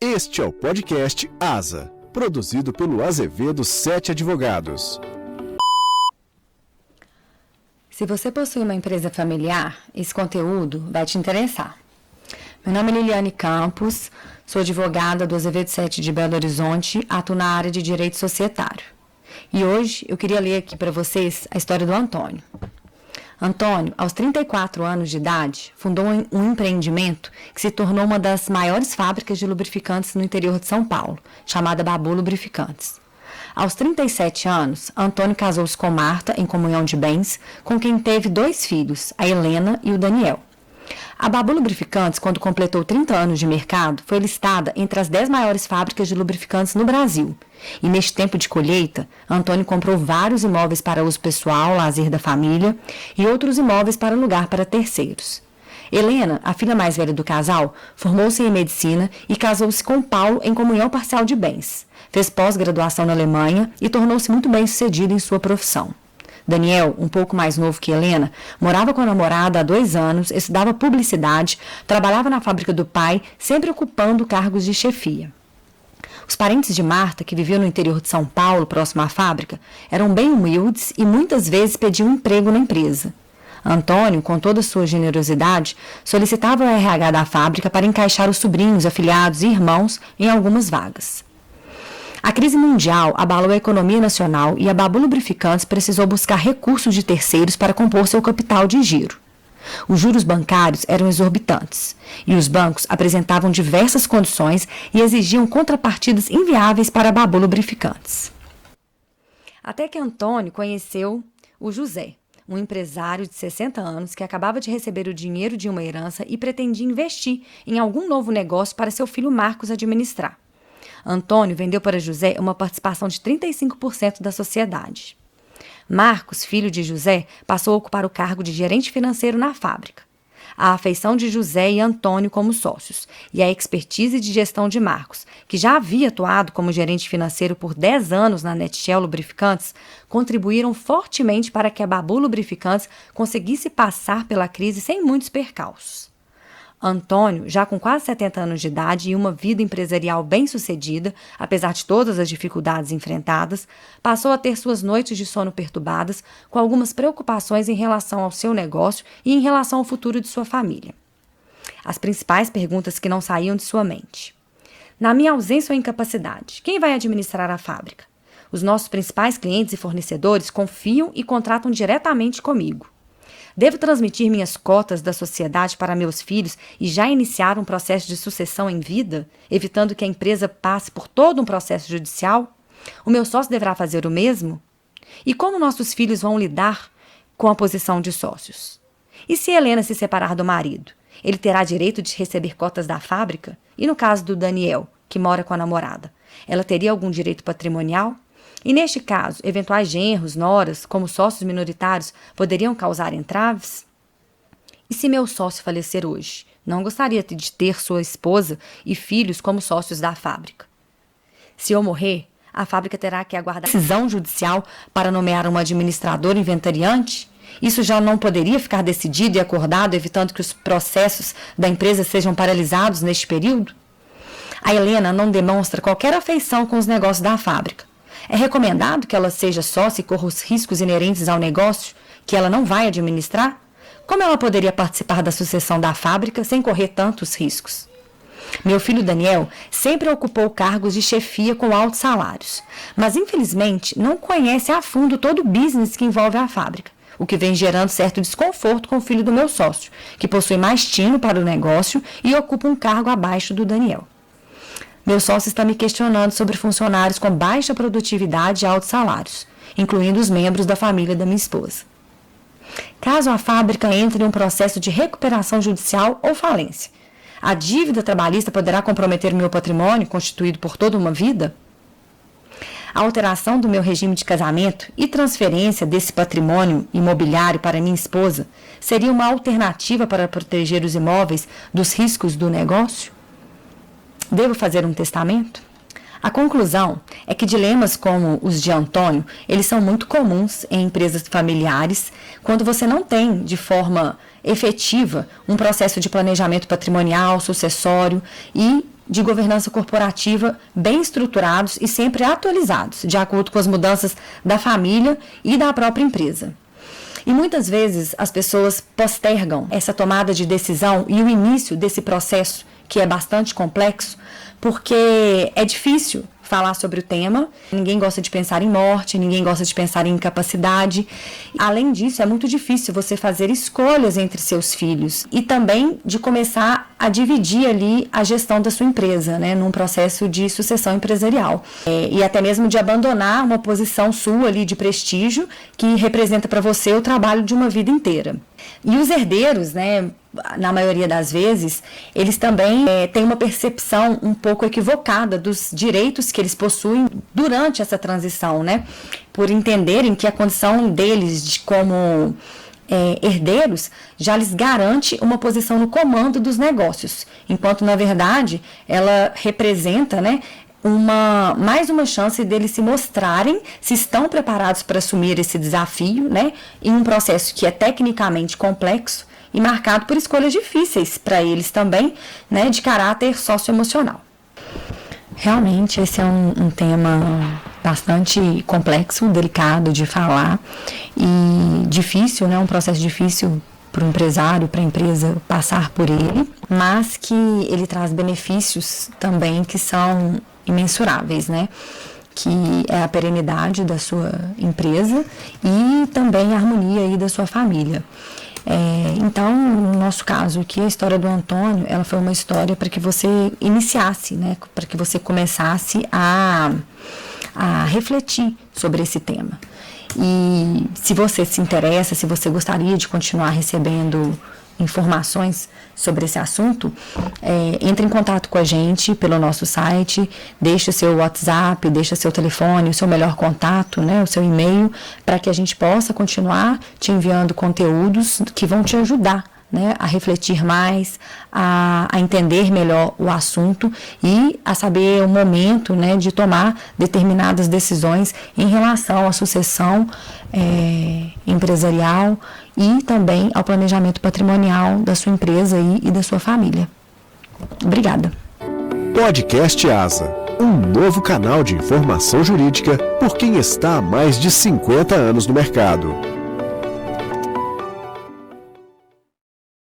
Este é o podcast ASA, produzido pelo Azevedo 7 Advogados. Se você possui uma empresa familiar, esse conteúdo vai te interessar. Meu nome é Liliane Campos, sou advogada do Azevedo 7 de Belo Horizonte, atuo na área de direito societário. E hoje eu queria ler aqui para vocês a história do Antônio. Antônio, aos 34 anos de idade, fundou um empreendimento que se tornou uma das maiores fábricas de lubrificantes no interior de São Paulo, chamada Babu Lubrificantes. Aos 37 anos, Antônio casou-se com Marta em comunhão de bens, com quem teve 2 filhos, a Helena e o Daniel. A Babu Lubrificantes, quando completou 30 anos de mercado, foi listada entre as 10 maiores fábricas de lubrificantes no Brasil. E neste tempo de colheita, Antônio comprou vários imóveis para uso pessoal, lazer da família, e outros imóveis para alugar para terceiros. Helena, a filha mais velha do casal, formou-se em medicina e casou-se com Paulo em comunhão parcial de bens. Fez pós-graduação na Alemanha e tornou-se muito bem-sucedido em sua profissão. Daniel, um pouco mais novo que Helena, morava com a namorada há 2 anos, estudava publicidade, trabalhava na fábrica do pai, sempre ocupando cargos de chefia. Os parentes de Marta, que viviam no interior de São Paulo, próximo à fábrica, eram bem humildes e muitas vezes pediam emprego na empresa. Antônio, com toda a sua generosidade, solicitava o RH da fábrica para encaixar os sobrinhos, afilhados e irmãos em algumas vagas. A crise mundial abalou a economia nacional e a Babu Lubrificantes precisou buscar recursos de terceiros para compor seu capital de giro. Os juros bancários eram exorbitantes e os bancos apresentavam diversas condições e exigiam contrapartidas inviáveis para a Babu Lubrificantes. Até que Antônio conheceu o José, um empresário de 60 anos que acabava de receber o dinheiro de uma herança e pretendia investir em algum novo negócio para seu filho Marcos administrar. Antônio vendeu para José uma participação de 35% da sociedade. Marcos, filho de José, passou a ocupar o cargo de gerente financeiro na fábrica. A afeição de José e Antônio como sócios e a expertise de gestão de Marcos, que já havia atuado como gerente financeiro por 10 anos na Netshell Lubrificantes, contribuíram fortemente para que a Babu Lubrificantes conseguisse passar pela crise sem muitos percalços. Antônio, já com quase 70 anos de idade e uma vida empresarial bem-sucedida, apesar de todas as dificuldades enfrentadas, passou a ter suas noites de sono perturbadas com algumas preocupações em relação ao seu negócio e em relação ao futuro de sua família. As principais perguntas que não saíam de sua mente. Na minha ausência ou incapacidade, quem vai administrar a fábrica? Os nossos principais clientes e fornecedores confiam e contratam diretamente comigo. Devo transmitir minhas cotas da sociedade para meus filhos e já iniciar um processo de sucessão em vida, evitando que a empresa passe por todo um processo judicial? O meu sócio deverá fazer o mesmo? E como nossos filhos vão lidar com a posição de sócios? E se Helena se separar do marido? Ele terá direito de receber cotas da fábrica? E no caso do Daniel, que mora com a namorada, ela teria algum direito patrimonial? E neste caso, eventuais genros, noras, como sócios minoritários, poderiam causar entraves? E se meu sócio falecer hoje? Não gostaria de ter sua esposa e filhos como sócios da fábrica. Se eu morrer, a fábrica terá que aguardar decisão judicial para nomear uma administradora inventariante? Isso já não poderia ficar decidido e acordado, evitando que os processos da empresa sejam paralisados neste período? A Helena não demonstra qualquer afeição com os negócios da fábrica. É recomendado que ela seja sócia e corra os riscos inerentes ao negócio que ela não vai administrar? Como ela poderia participar da sucessão da fábrica sem correr tantos riscos? Meu filho Daniel sempre ocupou cargos de chefia com altos salários, mas infelizmente não conhece a fundo todo o business que envolve a fábrica, o que vem gerando certo desconforto com o filho do meu sócio, que possui mais tino para o negócio e ocupa um cargo abaixo do Daniel. Meu sócio está me questionando sobre funcionários com baixa produtividade e altos salários, incluindo os membros da família da minha esposa. Caso a fábrica entre em um processo de recuperação judicial ou falência, a dívida trabalhista poderá comprometer meu patrimônio, constituído por toda uma vida? A alteração do meu regime de casamento e transferência desse patrimônio imobiliário para minha esposa seria uma alternativa para proteger os imóveis dos riscos do negócio? Devo fazer um testamento? A conclusão é que dilemas como os de Antônio, eles são muito comuns em empresas familiares, quando você não tem, de forma efetiva, um processo de planejamento patrimonial, sucessório e de governança corporativa bem estruturados e sempre atualizados, de acordo com as mudanças da família e da própria empresa. E muitas vezes as pessoas postergam essa tomada de decisão e o início desse processo, que é bastante complexo, porque é difícil falar sobre o tema, ninguém gosta de pensar em morte, ninguém gosta de pensar em incapacidade. Além disso, é muito difícil você fazer escolhas entre seus filhos e também de começar a dividir ali a gestão da sua empresa, né, num processo de sucessão empresarial. E até mesmo de abandonar uma posição sua ali de prestígio que representa para você o trabalho de uma vida inteira. E os herdeiros, né, na maioria das vezes, eles também têm uma percepção um pouco equivocada dos direitos que eles possuem durante essa transição, né? Por entenderem que a condição deles como herdeiros já lhes garante uma posição no comando dos negócios, enquanto, na verdade, ela representa, né, mais uma chance deles se mostrarem se estão preparados para assumir esse desafio, né, em um processo que é tecnicamente complexo e marcado por escolhas difíceis para eles também, né, de caráter socioemocional. Realmente esse é um tema bastante complexo, delicado de falar e difícil, né, um processo difícil para o empresário, para a empresa passar por ele, mas que ele traz benefícios também que são imensuráveis, né? Que é a perenidade da sua empresa e também a harmonia aí da sua família. Então, no nosso caso aqui, a história do Antônio, ela foi uma história para que você iniciasse, né? Para que você começasse a refletir sobre esse tema. E se você se interessa, se você gostaria de continuar recebendo informações sobre esse assunto, entre em contato com a gente pelo nosso site, deixe o seu WhatsApp, deixe o seu telefone, o seu melhor contato, né, o seu e-mail, para que a gente possa continuar te enviando conteúdos que vão te ajudar, né, a refletir mais, a entender melhor o assunto e a saber o momento, né, de tomar determinadas decisões em relação à sucessão empresarial e também ao planejamento patrimonial da sua empresa e da sua família. Obrigada. Podcast ASA, um novo canal de informação jurídica por quem está há mais de 50 anos no mercado.